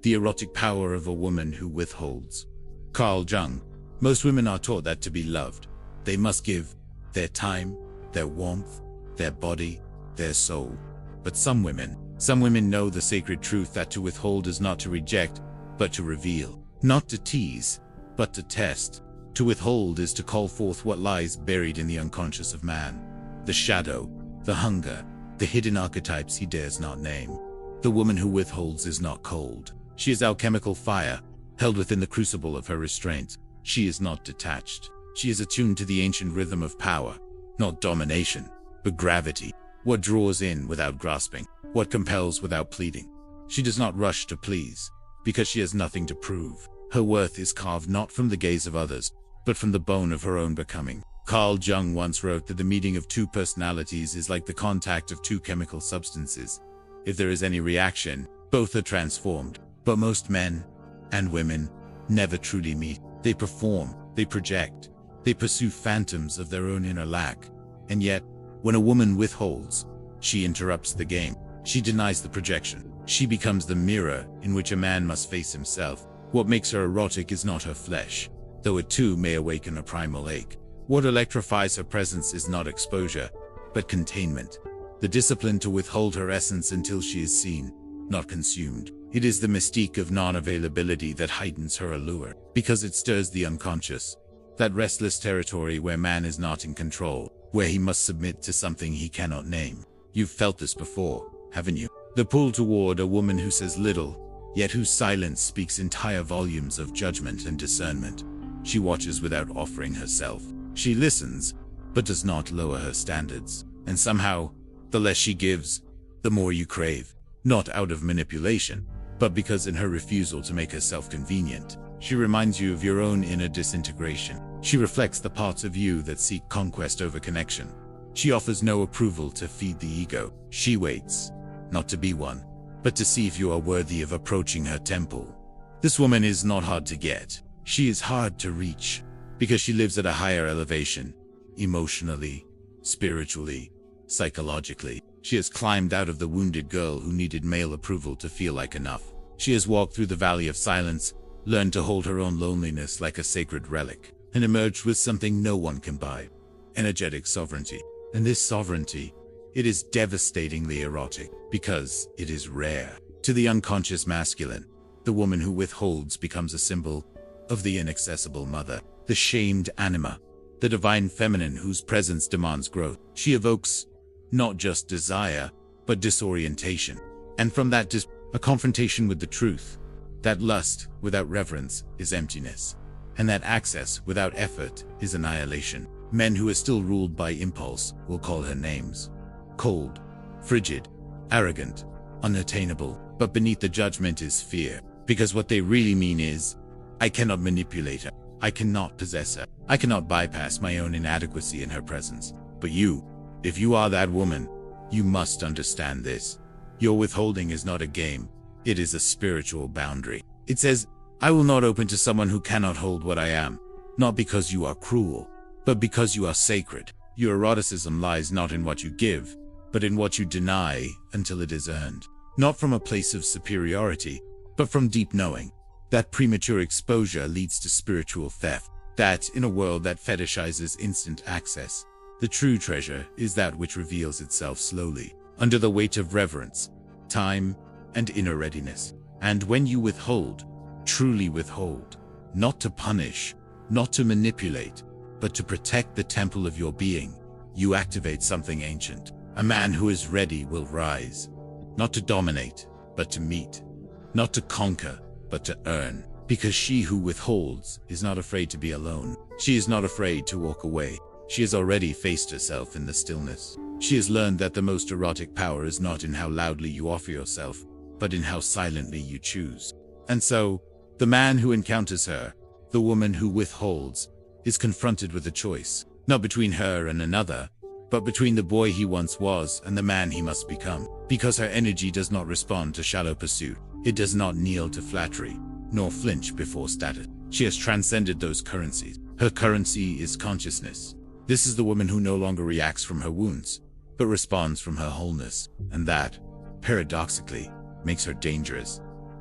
The Erotic Power of a Woman Who Withholds. Carl Jung. Most women are taught that to be loved, they must give their time, their warmth, their body, their soul. But some women know the sacred truth that to withhold is not to reject, but to reveal. Not to tease, but to test. To withhold is to call forth what lies buried in the unconscious of man. The shadow, the hunger, the hidden archetypes he dares not name. The woman who withholds is not cold. She is alchemical fire, held within the crucible of her restraint. She is not detached. She is attuned to the ancient rhythm of power, not domination, but gravity. What draws in without grasping, what compels without pleading. She does not rush to please, because she has nothing to prove. Her worth is carved not from the gaze of others, but from the bone of her own becoming. Carl Jung once wrote that the meeting of two personalities is like the contact of two chemical substances. If there is any reaction, both are transformed. But most men and women never truly meet. They perform, they project, they pursue phantoms of their own inner lack. And yet, when a woman withholds, she interrupts the game. She denies the projection. She becomes the mirror in which a man must face himself. What makes her erotic is not her flesh, though it too may awaken a primal ache. What electrifies her presence is not exposure, but containment. The discipline to withhold her essence until she is seen, not consumed. It is the mystique of non-availability that heightens her allure, because it stirs the unconscious. That restless territory where man is not in control, where he must submit to something he cannot name. You've felt this before, haven't you? The pull toward a woman who says little, yet whose silence speaks entire volumes of judgment and discernment. She watches without offering herself. She listens, but does not lower her standards. And somehow, the less she gives, the more you crave. Not out of manipulation, but because in her refusal to make herself convenient, she reminds you of your own inner disintegration. She reflects the parts of you that seek conquest over connection. She offers no approval to feed the ego. She waits, not to be one, but to see if you are worthy of approaching her temple. This woman is not hard to get. She is hard to reach, because she lives at a higher elevation, emotionally, spiritually, psychologically. She has climbed out of the wounded girl who needed male approval to feel like enough. She has walked through the valley of silence, learned to hold her own loneliness like a sacred relic, and emerged with something no one can buy: energetic sovereignty. And this sovereignty, it is devastatingly erotic, because it is rare. To the unconscious masculine, the woman who withholds becomes a symbol of the inaccessible mother, the shamed anima, the divine feminine whose presence demands growth. She evokes not just desire, but disorientation. And from that a confrontation with the truth, that lust without reverence is emptiness, and that access without effort is annihilation. Men who are still ruled by impulse will call her names: cold, frigid, arrogant, unattainable. But beneath the judgment is fear, because what they really mean is, I cannot manipulate her, I cannot possess her, I cannot bypass my own inadequacy in her presence. But you, if you are that woman, you must understand this. Your withholding is not a game, it is a spiritual boundary. It says, I will not open to someone who cannot hold what I am, not because you are cruel, but because you are sacred. Your eroticism lies not in what you give, but in what you deny until it is earned. Not from a place of superiority, but from deep knowing. That premature exposure leads to spiritual theft. That in a world that fetishizes instant access, the true treasure is that which reveals itself slowly, under the weight of reverence, time, and inner readiness. And when you withhold, truly withhold, not to punish, not to manipulate, but to protect the temple of your being, you activate something ancient. A man who is ready will rise, not to dominate, but to meet, not to conquer, but to earn. Because she who withholds is not afraid to be alone. She is not afraid to walk away. She has already faced herself in the stillness. She has learned that the most erotic power is not in how loudly you offer yourself, but in how silently you choose. And so, the man who encounters her, the woman who withholds, is confronted with a choice, not between her and another, but between the boy he once was and the man he must become. Because her energy does not respond to shallow pursuit. It does not kneel to flattery, nor flinch before status. She has transcended those currencies. Her currency is consciousness. This is the woman who no longer reacts from her wounds, but responds from her wholeness. And that, paradoxically, makes her dangerous.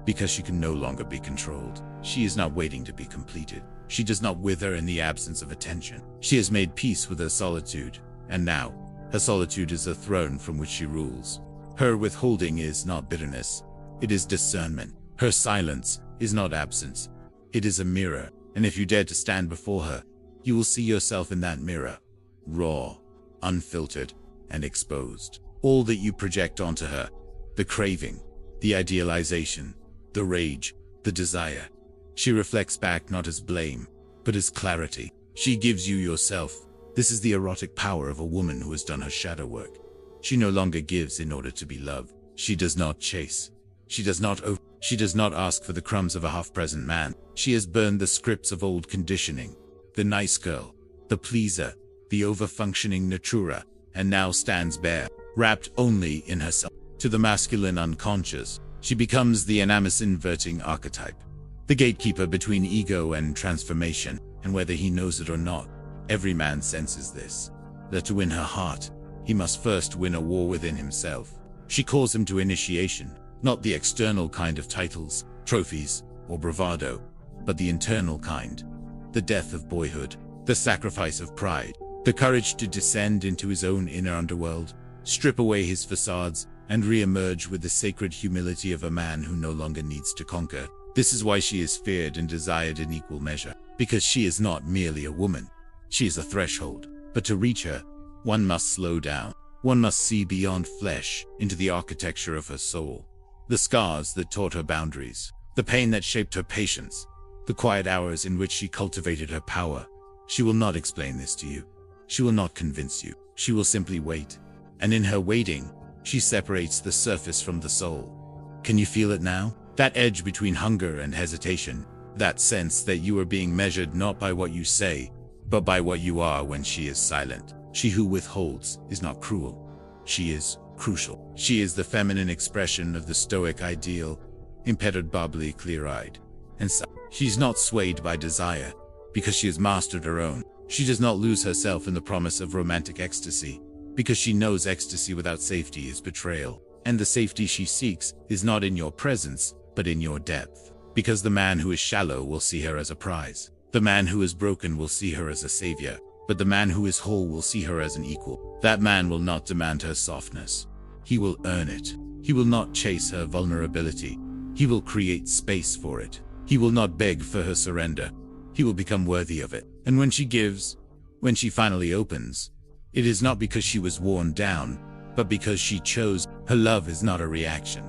because she can no longer be controlled. She is not waiting to be completed. She does not wither in the absence of attention. She has made peace with her solitude, and now, her solitude is a throne from which she rules. Her withholding is not bitterness, it is discernment. Her silence is not absence, it is a mirror, and if you dare to stand before her, you will see yourself in that mirror, raw, unfiltered, and exposed. All that you project onto her, the craving, the idealization, the rage, the desire, she reflects back not as blame, but as clarity. She gives you yourself. This is the erotic power of a woman who has done her shadow work. She no longer gives in order to be loved. She does not chase. She does not ask for the crumbs of a half-present man. She has burned the scripts of old conditioning, the nice girl, the pleaser, the over-functioning natura, and now stands bare, wrapped only in herself. To the masculine unconscious, she becomes the animus-inverting archetype, the gatekeeper between ego and transformation, and whether he knows it or not, every man senses this, that to win her heart, he must first win a war within himself. She calls him to initiation, not the external kind of titles, trophies, or bravado, but the internal kind, the death of boyhood, the sacrifice of pride, the courage to descend into his own inner underworld, strip away his facades, and re-emerge with the sacred humility of a man who no longer needs to conquer. This is why she is feared and desired in equal measure, because she is not merely a woman. She is a threshold, but to reach her, one must slow down. One must see beyond flesh into the architecture of her soul. The scars that taught her boundaries, the pain that shaped her patience, the quiet hours in which she cultivated her power. She will not explain this to you. She will not convince you. She will simply wait. And in her waiting, she separates the surface from the soul. Can you feel it now? That edge between hunger and hesitation, that sense that you are being measured not by what you say, but by what you are when she is silent. She who withholds is not cruel. She is crucial. She is the feminine expression of the Stoic ideal, impenetrably clear-eyed. And so, she's not swayed by desire, because she has mastered her own. She does not lose herself in the promise of romantic ecstasy, because she knows ecstasy without safety is betrayal. And the safety she seeks is not in your presence, but in your depth. Because the man who is shallow will see her as a prize. The man who is broken will see her as a savior. But the man who is whole will see her as an equal. That man will not demand her softness. He will earn it. He will not chase her vulnerability. He will create space for it. He will not beg for her surrender. He will become worthy of it. And when she gives, when she finally opens, it is not because she was worn down, but because she chose. Her love is not a reaction.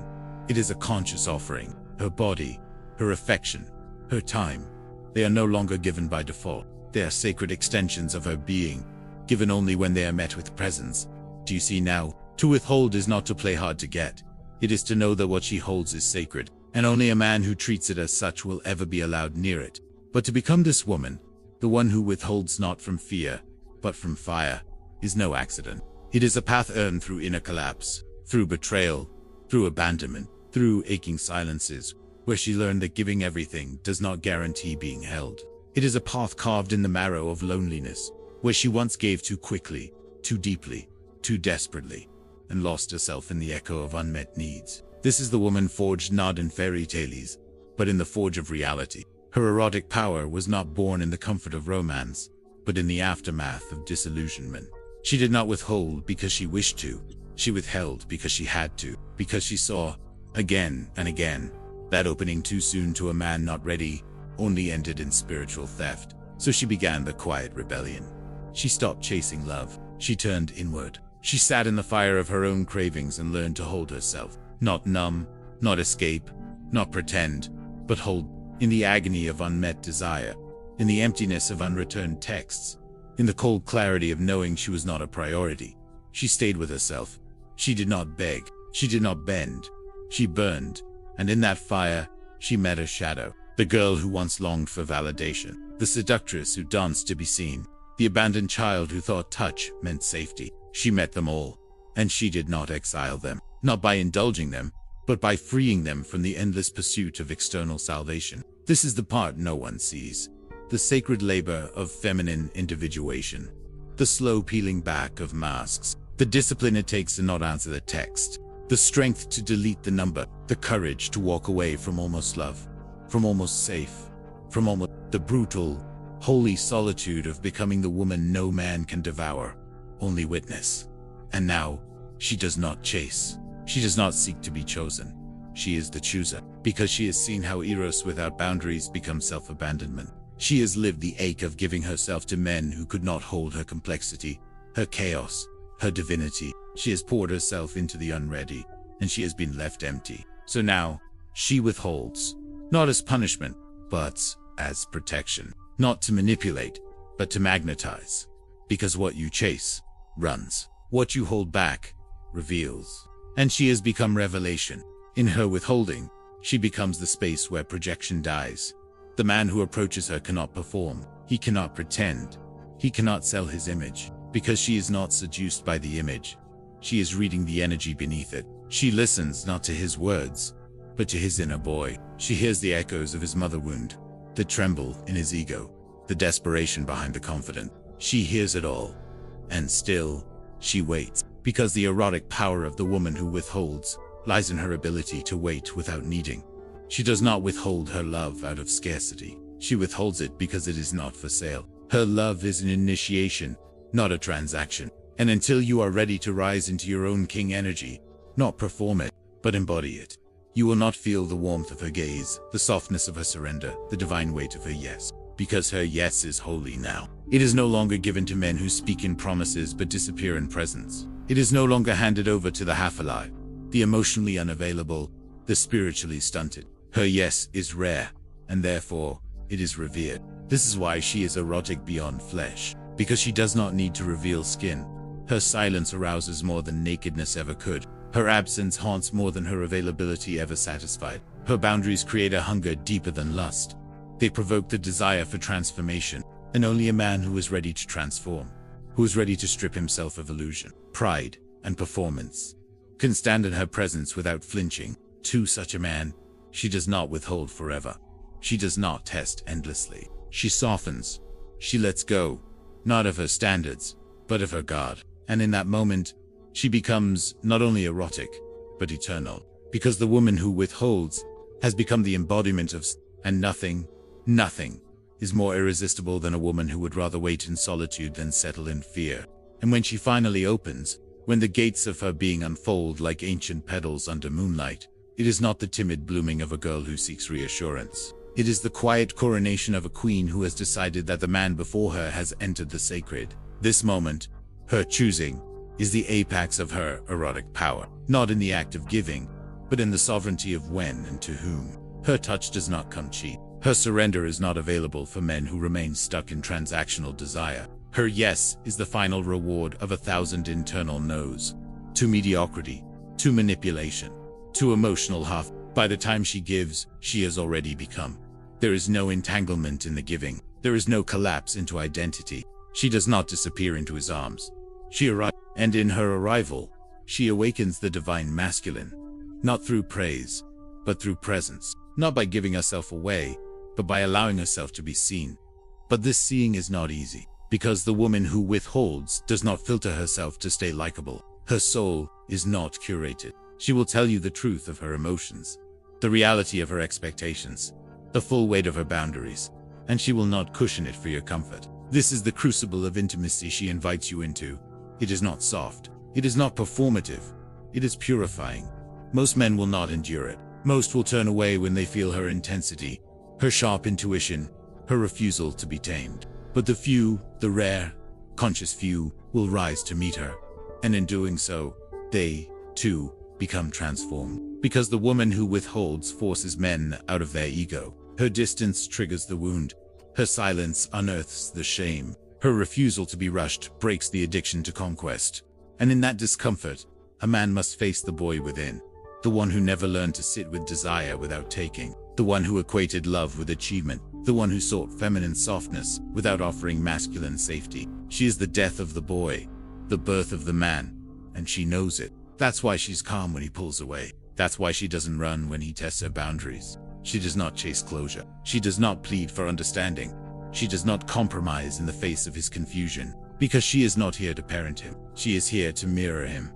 It is a conscious offering. Her body, her affection, her time, they are no longer given by default. They are sacred extensions of her being, given only when they are met with presence. Do you see now? To withhold is not to play hard to get. It is to know that what she holds is sacred, and only a man who treats it as such will ever be allowed near it. But to become this woman, the one who withholds not from fear, but from fire, is no accident. It is a path earned through inner collapse, through betrayal, through abandonment, through aching silences, where she learned that giving everything does not guarantee being held. It is a path carved in the marrow of loneliness, where she once gave too quickly, too deeply, too desperately, and lost herself in the echo of unmet needs. This is the woman forged not in fairy tales, but in the forge of reality. Her erotic power was not born in the comfort of romance, but in the aftermath of disillusionment. She did not withhold because she wished to. She withheld because she had to, because she saw, again and again, that opening too soon to a man not ready only ended in spiritual theft. So she began the quiet rebellion. She stopped chasing love. She turned inward. She sat in the fire of her own cravings and learned to hold herself. Not numb, not escape, not pretend, but hold, in the agony of unmet desire, in the emptiness of unreturned texts, in the cold clarity of knowing she was not a priority. She stayed with herself. She did not beg. She did not bend. She burned, and in that fire, she met her shadow. The girl who once longed for validation, the seductress who danced to be seen, the abandoned child who thought touch meant safety. She met them all, and she did not exile them, not by indulging them, but by freeing them from the endless pursuit of external salvation. This is the part no one sees, the sacred labor of feminine individuation, the slow peeling back of masks, the discipline it takes to not answer the text, the strength to delete the number, the courage to walk away from almost love, from almost safe, from almost the brutal, holy solitude of becoming the woman no man can devour, only witness. And now, she does not chase. She does not seek to be chosen. She is the chooser, because she has seen how eros without boundaries becomes self-abandonment. She has lived the ache of giving herself to men who could not hold her complexity, her chaos, her divinity. She has poured herself into the unready, and she has been left empty. So now, she withholds, not as punishment, but as protection. Not to manipulate, but to magnetize. Because what you chase, runs. What you hold back, reveals. And she has become revelation. In her withholding, she becomes the space where projection dies. The man who approaches her cannot perform. He cannot pretend. He cannot sell his image. Because she is not seduced by the image. She is reading the energy beneath it. She listens not to his words, but to his inner boy. She hears the echoes of his mother wound, the tremble in his ego, the desperation behind the confident. She hears it all. And still, she waits. Because the erotic power of the woman who withholds lies in her ability to wait without needing. She does not withhold her love out of scarcity. She withholds it because it is not for sale. Her love is an initiation, not a transaction. And until you are ready to rise into your own king energy, not perform it, but embody it, you will not feel the warmth of her gaze, the softness of her surrender, the divine weight of her yes. Because her yes is holy now. It is no longer given to men who speak in promises but disappear in presence. It is no longer handed over to the half-alive, the emotionally unavailable, the spiritually stunted. Her yes is rare, and therefore, it is revered. This is why she is erotic beyond flesh, because she does not need to reveal skin. Her silence arouses more than nakedness ever could. Her absence haunts more than her availability ever satisfied. Her boundaries create a hunger deeper than lust. They provoke the desire for transformation, and only a man who is ready to transform, who is ready to strip himself of illusion, pride, and performance, can stand in her presence without flinching. To such a man, she does not withhold forever. She does not test endlessly. She softens. She lets go, not of her standards, but of her God. And in that moment, she becomes not only erotic, but eternal. Because the woman who withholds has become the embodiment of, and nothing is more irresistible than a woman who would rather wait in solitude than settle in fear. And when she finally opens, when the gates of her being unfold like ancient petals under moonlight, it is not the timid blooming of a girl who seeks reassurance. It is the quiet coronation of a queen who has decided that the man before her has entered the sacred. This moment, her choosing, is the apex of her erotic power, not in the act of giving, but in the sovereignty of when and to whom. Her touch does not come cheap. Her surrender is not available for men who remain stuck in transactional desire. Her yes is the final reward of 1,000 internal no's. To mediocrity, to manipulation, to emotional half. By the time she gives, she has already become. There is no entanglement in the giving. There is no collapse into identity. She does not disappear into his arms. She arrives, and in her arrival, she awakens the divine masculine, not through praise, but through presence. Not by giving herself away, but by allowing herself to be seen. But this seeing is not easy, because the woman who withholds does not filter herself to stay likable. Her soul is not curated. She will tell you the truth of her emotions, the reality of her expectations, the full weight of her boundaries, and she will not cushion it for your comfort. This is the crucible of intimacy she invites you into. It is not soft. It is not performative. It is purifying. Most men will not endure it. Most will turn away when they feel her intensity, her sharp intuition, her refusal to be tamed. But the few, the rare, conscious few, will rise to meet her. And in doing so, they, too, become transformed. Because the woman who withholds forces men out of their ego. Her distance triggers the wound. Her silence unearths the shame. Her refusal to be rushed breaks the addiction to conquest. And in that discomfort, a man must face the boy within. The one who never learned to sit with desire without taking. The one who equated love with achievement. The one who sought feminine softness without offering masculine safety. She is the death of the boy, the birth of the man, and she knows it. That's why she's calm when he pulls away. That's why she doesn't run when he tests her boundaries. She does not chase closure. She does not plead for understanding. She does not compromise in the face of his confusion. Because she is not here to parent him. She is here to mirror him.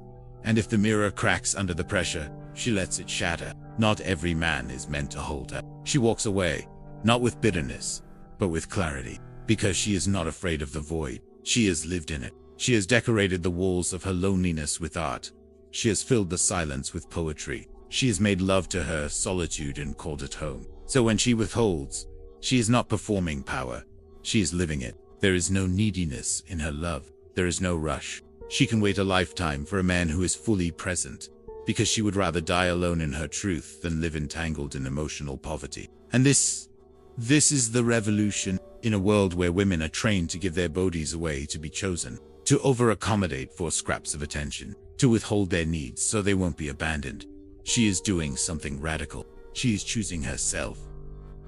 And if the mirror cracks under the pressure, she lets it shatter. Not every man is meant to hold her. She walks away, not with bitterness, but with clarity, because she is not afraid of the void. She has lived in it. She has decorated the walls of her loneliness with art. She has filled the silence with poetry. She has made love to her solitude and called it home. So when she withholds, she is not performing power. She is living it. There is no neediness in her love. There is no rush. She can wait a lifetime for a man who is fully present, because she would rather die alone in her truth than live entangled in emotional poverty. And this is the revolution in a world where women are trained to give their bodies away to be chosen, to over-accommodate for scraps of attention, to withhold their needs so they won't be abandoned. She is doing something radical. She is choosing herself.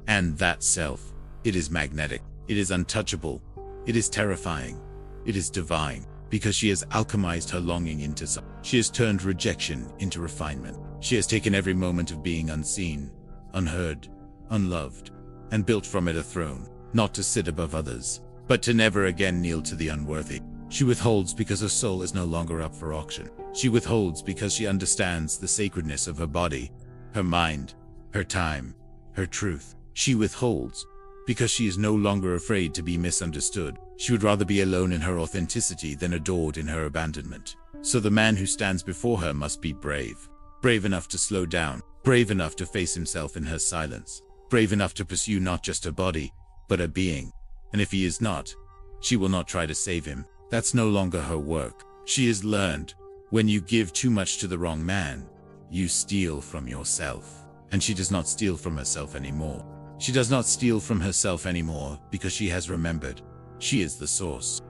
And that self, it is magnetic, it is untouchable, it is terrifying, it is divine, because she has alchemized her longing into something. She has turned rejection into refinement. She has taken every moment of being unseen, unheard, unloved, and built from it a throne, not to sit above others, but to never again kneel to the unworthy. She withholds because her soul is no longer up for auction. She withholds because she understands the sacredness of her body, her mind, her time, her truth. She withholds because she is no longer afraid to be misunderstood. She would rather be alone in her authenticity than adored in her abandonment. So the man who stands before her must be brave. Brave enough to slow down, brave enough to face himself in her silence, brave enough to pursue not just her body, but her being. And if he is not, she will not try to save him. That's no longer her work. She has learned, when you give too much to the wrong man, you steal from yourself. And she does not steal from herself anymore. She does not steal from herself anymore because she has remembered. She is the source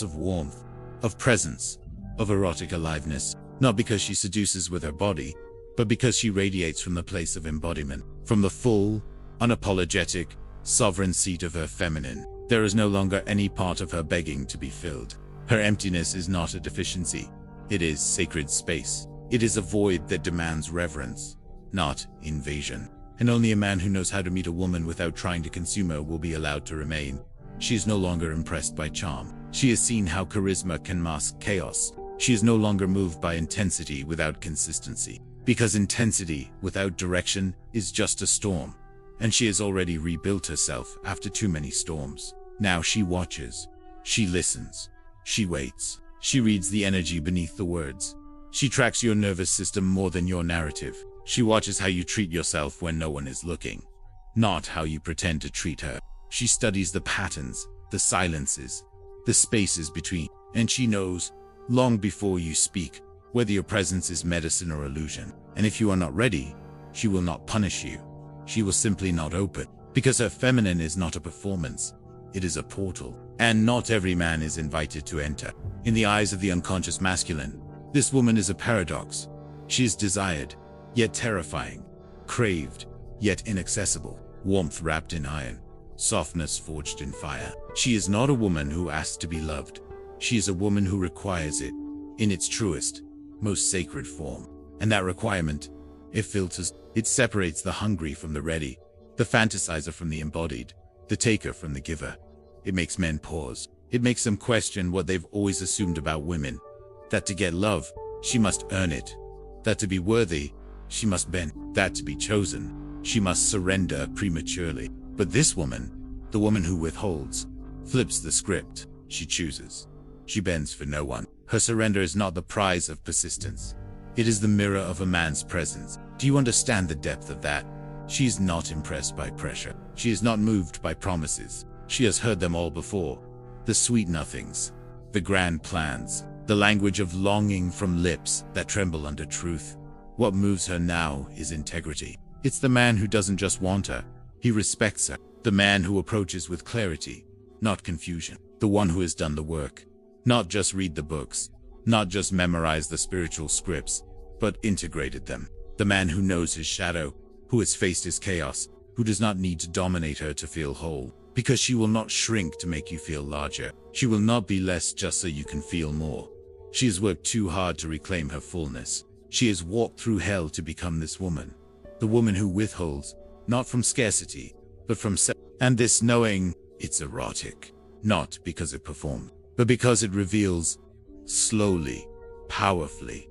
of warmth, of presence, of erotic aliveness, not because she seduces with her body, but because she radiates from the place of embodiment, from the full, unapologetic, sovereign seat of her feminine. There is no longer any part of her begging to be filled. Her emptiness is not a deficiency. It is sacred space. It is a void that demands reverence, not invasion. And only a man who knows how to meet a woman without trying to consume her will be allowed to remain. She is no longer impressed by charm. She has seen how charisma can mask chaos. She is no longer moved by intensity without consistency, because intensity without direction is just a storm. And she has already rebuilt herself after too many storms. Now she watches, she listens, she waits, she reads the energy beneath the words. She tracks your nervous system more than your narrative. She watches how you treat yourself when no one is looking, not how you pretend to treat her. She studies the patterns, the silences, the spaces between, and she knows, long before you speak, whether your presence is medicine or illusion. And if you are not ready, she will not punish you. She will simply not open, because her feminine is not a performance. It is a portal, and not every man is invited to enter. In the eyes of the unconscious masculine, this woman is a paradox. She is desired, yet terrifying, craved, yet inaccessible, warmth wrapped in iron, softness forged in fire. She is not a woman who asks to be loved. She is a woman who requires it, in its truest, most sacred form. And that requirement, it filters, it separates the hungry from the ready, the fantasizer from the embodied, the taker from the giver. It makes men pause. It makes them question what they've always assumed about women. That to get love, she must earn it. That to be worthy, she must bend. That to be chosen, she must surrender prematurely. But this woman, the woman who withholds, flips the script. She chooses. She bends for no one. Her surrender is not the prize of persistence. It is the mirror of a man's presence. Do you understand the depth of that? She is not impressed by pressure. She is not moved by promises. She has heard them all before. The sweet nothings, the grand plans, the language of longing from lips that tremble under truth. What moves her now is integrity. It's the man who doesn't just want her, he respects her. The man who approaches with clarity, not confusion. The one who has done the work. Not just read the books, not just memorize the spiritual scripts, but integrated them. The man who knows his shadow, who has faced his chaos, who does not need to dominate her to feel whole, because she will not shrink to make you feel larger. She will not be less just so you can feel more. She has worked too hard to reclaim her fullness. She has walked through hell to become this woman. The woman who withholds, not from scarcity, but from self. And this knowing, it's erotic, not because it performs, but because it reveals, slowly, powerfully,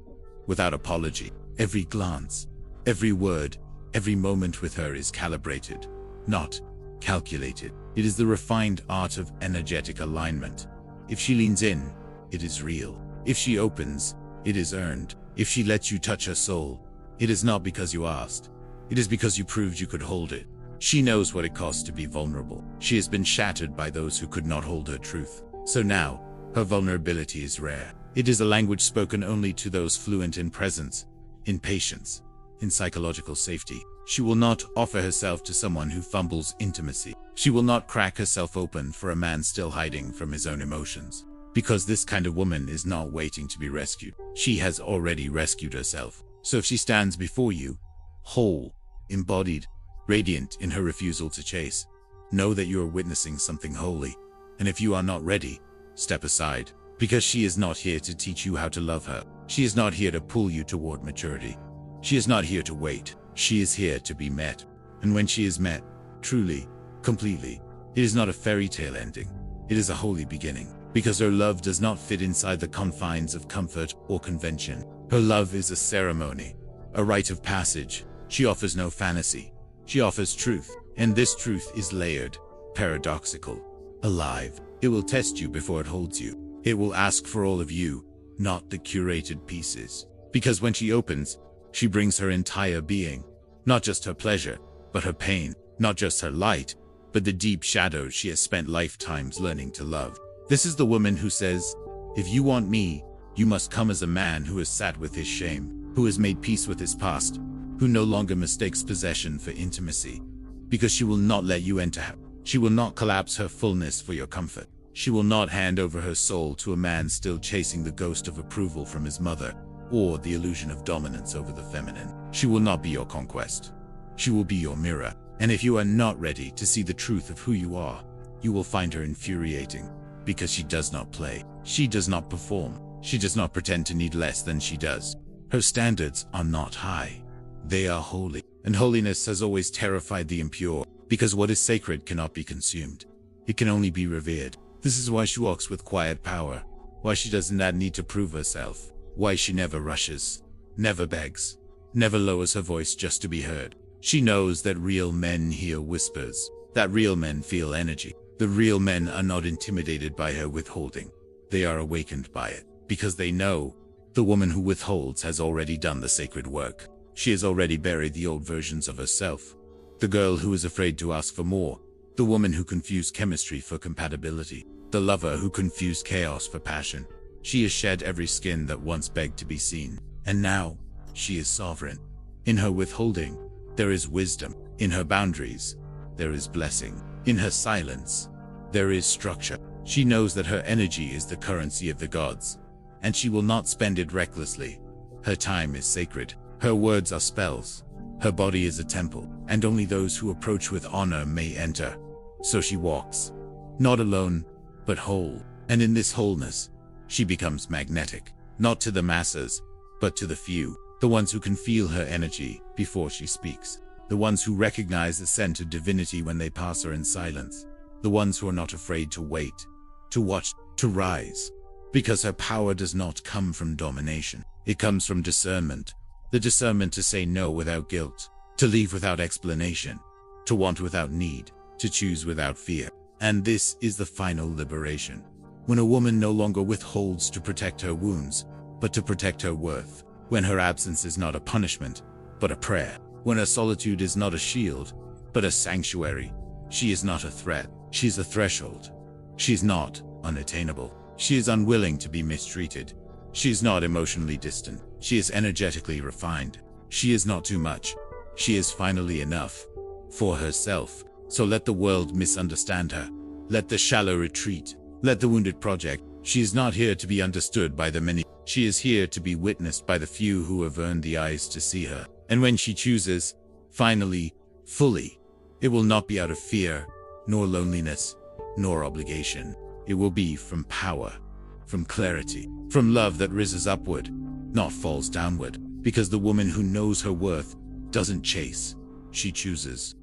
without apology. Every glance, every word, every moment with her is calibrated, not calculated. It is the refined art of energetic alignment. If she leans in, it is real. If she opens, it is earned. If she lets you touch her soul, it is not because you asked. It is because you proved you could hold it. She knows what it costs to be vulnerable. She has been shattered by those who could not hold her truth. So now, her vulnerability is rare. It is a language spoken only to those fluent in presence, in patience, in psychological safety. She will not offer herself to someone who fumbles intimacy. She will not crack herself open for a man still hiding from his own emotions. Because this kind of woman is not waiting to be rescued. She has already rescued herself. So if she stands before you, whole, embodied, radiant in her refusal to chase, know that you are witnessing something holy. And if you are not ready, step aside. Because she is not here to teach you how to love her. She is not here to pull you toward maturity. She is not here to wait. She is here to be met. And when she is met, truly, completely, it is not a fairy tale ending. It is a holy beginning. Because her love does not fit inside the confines of comfort or convention. Her love is a ceremony, a rite of passage. She offers no fantasy. She offers truth. And this truth is layered, paradoxical, alive. It will test you before it holds you. It will ask for all of you, not the curated pieces. Because when she opens, she brings her entire being. Not just her pleasure, but her pain. Not just her light, but the deep shadows she has spent lifetimes learning to love. This is the woman who says, if you want me, you must come as a man who has sat with his shame, who has made peace with his past, who no longer mistakes possession for intimacy. Because she will not let you enter her. She will not collapse her fullness for your comfort. She will not hand over her soul to a man still chasing the ghost of approval from his mother, or the illusion of dominance over the feminine. She will not be your conquest. She will be your mirror. And if you are not ready to see the truth of who you are, you will find her infuriating. Because she does not play. She does not perform. She does not pretend to need less than she does. Her standards are not high. They are holy. And holiness has always terrified the impure. Because what is sacred cannot be consumed. It can only be revered. This is why she walks with quiet power. Why she does not need to prove herself. Why she never rushes. Never begs. Never lowers her voice just to be heard. She knows that real men hear whispers. That real men feel energy. The real men are not intimidated by her withholding. They are awakened by it. Because they know the woman who withholds has already done the sacred work. She has already buried the old versions of herself. The girl who is afraid to ask for more. The woman who confused chemistry for compatibility. The lover who confused chaos for passion. She has shed every skin that once begged to be seen. And now, she is sovereign. In her withholding, there is wisdom. In her boundaries, there is blessing. In her silence, there is structure. She knows that her energy is the currency of the gods. And she will not spend it recklessly. Her time is sacred. Her words are spells. Her body is a temple. And only those who approach with honor may enter. So she walks. Not alone, but whole. And in this wholeness, she becomes magnetic. Not to the masses, but to the few. The ones who can feel her energy before she speaks. The ones who recognize the scent of divinity when they pass her in silence. The ones who are not afraid to wait, to watch, to rise. Because her power does not come from domination. It comes from discernment. The discernment to say no without guilt. To leave without explanation. To want without need. To choose without fear. And this is the final liberation. When a woman no longer withholds to protect her wounds, but to protect her worth. When her absence is not a punishment, but a prayer. When her solitude is not a shield, but a sanctuary. She is not a threat. She is a threshold. She is not unattainable. She is unwilling to be mistreated. She is not emotionally distant. She is energetically refined. She is not too much. She is finally enough. For herself. So let the world misunderstand her. Let the shallow retreat. Let the wounded project. She is not here to be understood by the many. She is here to be witnessed by the few who have earned the eyes to see her. And when she chooses, finally, fully, it will not be out of fear, nor loneliness, nor obligation. It will be from power, from clarity, from love that rises upward, not falls downward. Because the woman who knows her worth doesn't chase, she chooses.